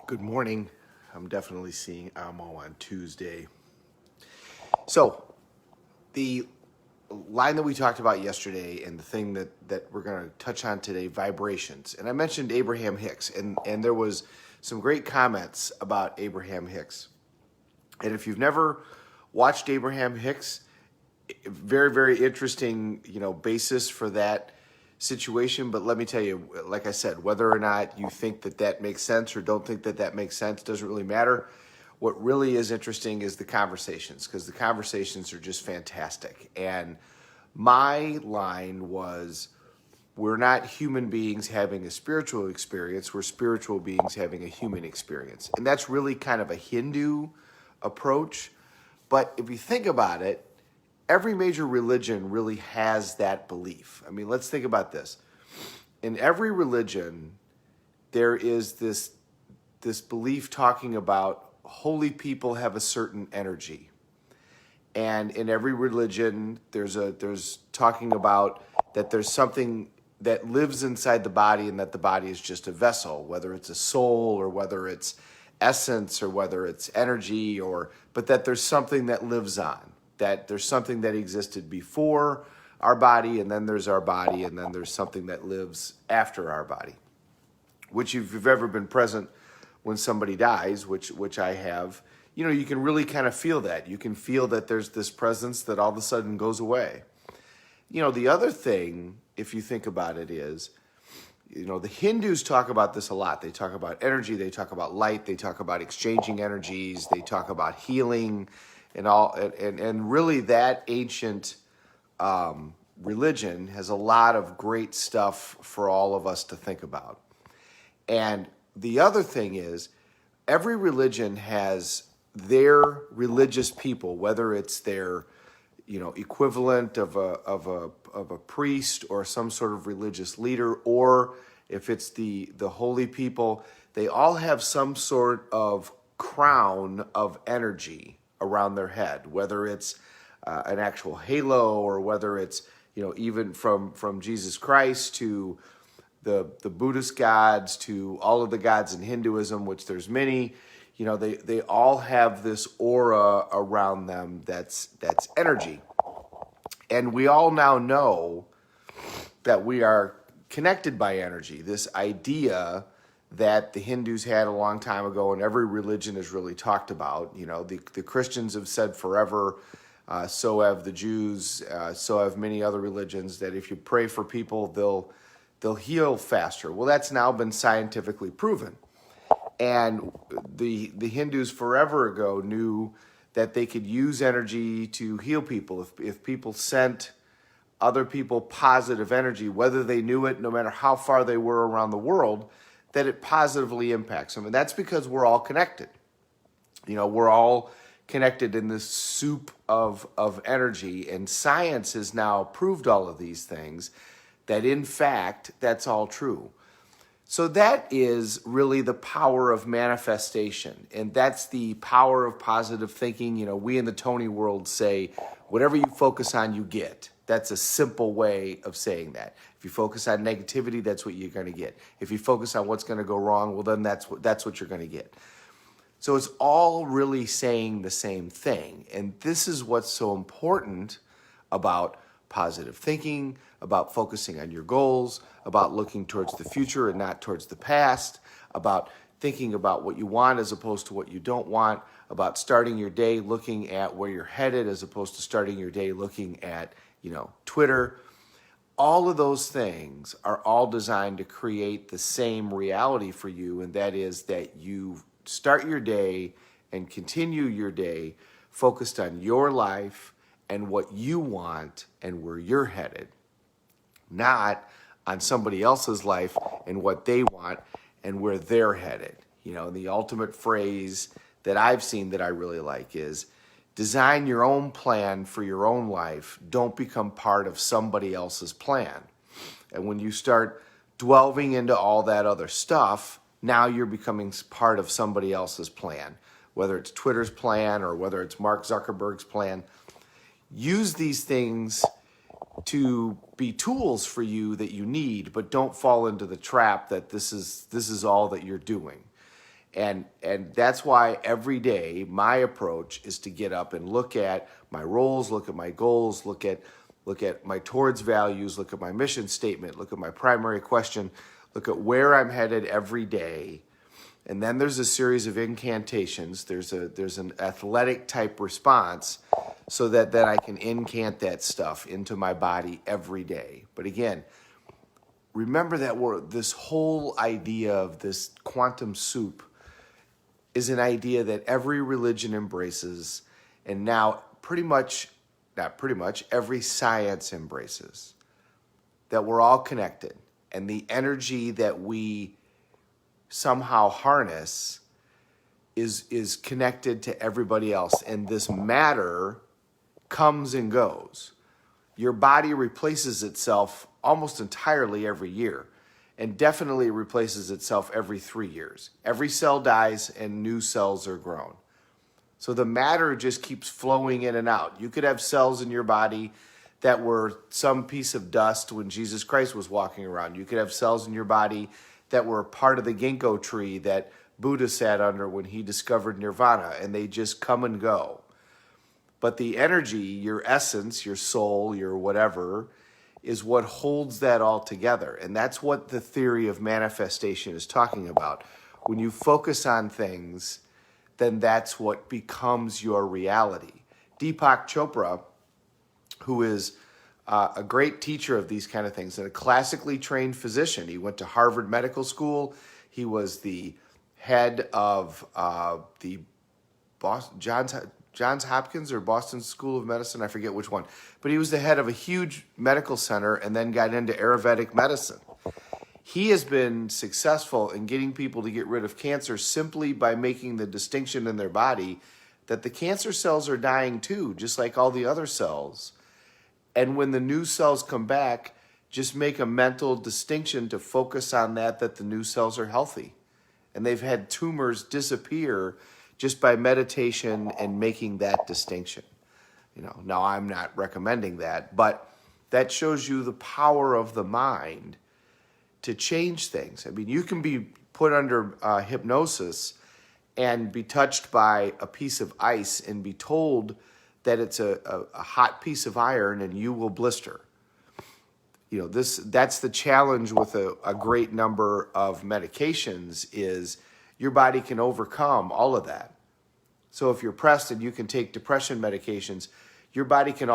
Good morning. I'm definitely seeing Amo on Tuesday. So, the line that we talked about yesterday and the thing that we're going to touch on today, vibrations. And I mentioned Abraham Hicks, and there was some great comments about Abraham Hicks. And if you've never watched Abraham Hicks, very, very interesting, basis for that situation. But let me tell you, like I said, whether or not you think that makes sense or don't think that makes sense doesn't really matter. What really is interesting is the conversations, because the conversations are just fantastic. And my line was, we're not human beings having a spiritual experience, we're spiritual beings having a human experience. And that's really kind of a Hindu approach. But if you think about it, every major religion really has that belief. I mean, let's think about this. In every religion, there is this belief talking about holy people have a certain energy. And in every religion, there's talking about that there's something that lives inside the body and that the body is just a vessel, whether it's a soul or whether it's essence or whether it's energy, but that there's something that lives on. That there's something that existed before our body, and then there's our body, and then there's something that lives after our body. Which, if you've ever been present when somebody dies, which I have, you can really kind of feel that. You can feel that there's this presence that all of a sudden goes away. The other thing, if you think about it, is, the Hindus talk about this a lot. They talk about energy, they talk about light, they talk about exchanging energies, they talk about healing, and really that ancient religion has a lot of great stuff for all of us to think about. And the other thing is, every religion has their religious people, whether it's their equivalent of a priest or some sort of religious leader, or if it's the holy people, they all have some sort of crown of energy around their head, whether it's an actual halo or whether it's, even from Jesus Christ to the Buddhist gods to all of the gods in Hinduism, which there's many, they all have this aura around them that's energy. And we all now know that we are connected by energy. This idea that the Hindus had a long time ago, and every religion has really talked about. The Christians have said forever, so have the Jews, so have many other religions, that if you pray for people, they'll heal faster. Well, that's now been scientifically proven. And the Hindus forever ago knew that they could use energy to heal people. If people sent other people positive energy, whether they knew it, no matter how far they were around the world, that it positively impacts them. And that's because we're all connected. We're all connected in this soup of energy. And science has now proved all of these things, that in fact, that's all true. So that is really the power of manifestation. And that's the power of positive thinking. We in the Tony world say, whatever you focus on, you get. That's a simple way of saying that. If you focus on negativity, that's what you're going to get. If you focus on what's going to go wrong, well, then that's what you're going to get. So it's all really saying the same thing. And this is what's so important about positive thinking, about focusing on your goals, about looking towards the future and not towards the past, about thinking about what you want as opposed to what you don't want, about starting your day looking at where you're headed as opposed to starting your day looking at Twitter. All of those things are all designed to create the same reality for you, and that is that you start your day and continue your day focused on your life and what you want and where you're headed, not on somebody else's life and what they want and where they're headed. The ultimate phrase that I've seen that I really like is, design your own plan for your own life. Don't become part of somebody else's plan. And when you start delving into all that other stuff, now you're becoming part of somebody else's plan, whether it's Twitter's plan or whether it's Mark Zuckerberg's plan. Use these things to be tools for you that you need, but don't fall into the trap that this is all that you're doing. And that's why every day my approach is to get up and look at my roles, look at my goals, look at my towards values, look at my mission statement, look at my primary question, look at where I'm headed every day. And then there's a series of incantations. There's an athletic type response so that then I can incant that stuff into my body every day. But again, remember that this whole idea of this quantum soup is an idea that every religion embraces, and now every science embraces, that we're all connected. And the energy that we somehow harness is connected to everybody else. And this matter comes and goes. Your body replaces itself almost entirely every year, and definitely replaces itself every 3 years. Every cell dies and new cells are grown. So the matter just keeps flowing in and out. You could have cells in your body that were some piece of dust when Jesus Christ was walking around. You could have cells in your body that were part of the ginkgo tree that Buddha sat under when he discovered nirvana, and they just come and go. But the energy, your essence, your soul, your whatever, is what holds that all together. And that's what the theory of manifestation is talking about. When you focus on things, then that's what becomes your reality. Deepak Chopra, who is a great teacher of these kind of things and a classically trained physician. He went to Harvard Medical School. He was the head of the Johns Hopkins or Boston School of Medicine, I forget which one. But he was the head of a huge medical center and then got into Ayurvedic medicine. He has been successful in getting people to get rid of cancer simply by making the distinction in their body that the cancer cells are dying too, just like all the other cells. And when the new cells come back, just make a mental distinction to focus on that the new cells are healthy. And they've had tumors disappear just by meditation and making that distinction. Now I'm not recommending that, but that shows you the power of the mind to change things. I mean, you can be put under hypnosis and be touched by a piece of ice and be told that it's a hot piece of iron and you will blister. That's the challenge with a great number of medications is your body can overcome all of that. So if you're pressed and you can take depression medications, your body can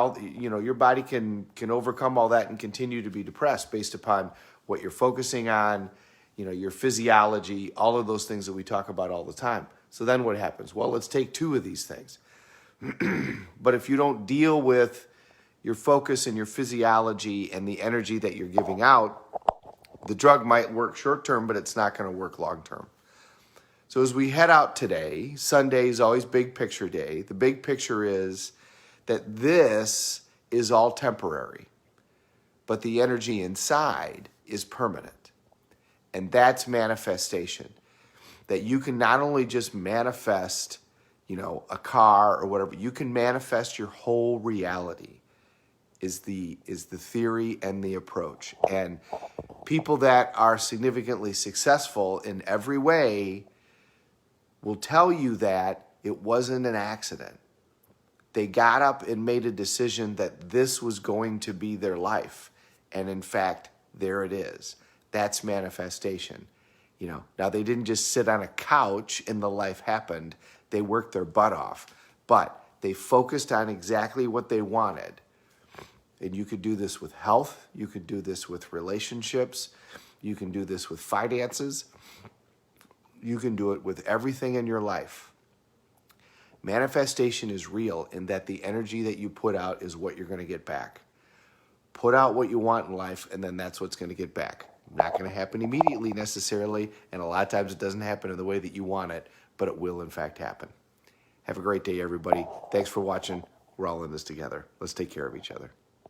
overcome all that and continue to be depressed based upon what you're focusing on, your physiology, all of those things that we talk about all the time. So then what happens? Well, let's take 2 of these things. But if you don't deal with your focus and your physiology and the energy that you're giving out, the drug might work short term, but it's not going to work long term. So as we head out today, Sunday is always big picture day. The big picture is that this is all temporary, but the energy inside is permanent. And that's manifestation. That you can not only just manifest, a car or whatever, you can manifest your whole reality is the theory and the approach. And people that are significantly successful in every way will tell you that it wasn't an accident. They got up and made a decision that this was going to be their life. And in fact, there it is. That's manifestation. Now they didn't just sit on a couch and the life happened. They worked their butt off, but they focused on exactly what they wanted. And you could do this with health. You could do this with relationships. You can do this with finances. You can do it with everything in your life. Manifestation is real in that the energy that you put out is what you're going to get back. Put out what you want in life, and then that's what's going to get back. Not going to happen immediately necessarily, and a lot of times it doesn't happen in the way that you want it, but it will in fact happen. Have a great day, everybody. Thanks for watching. We're all in this together. Let's take care of each other.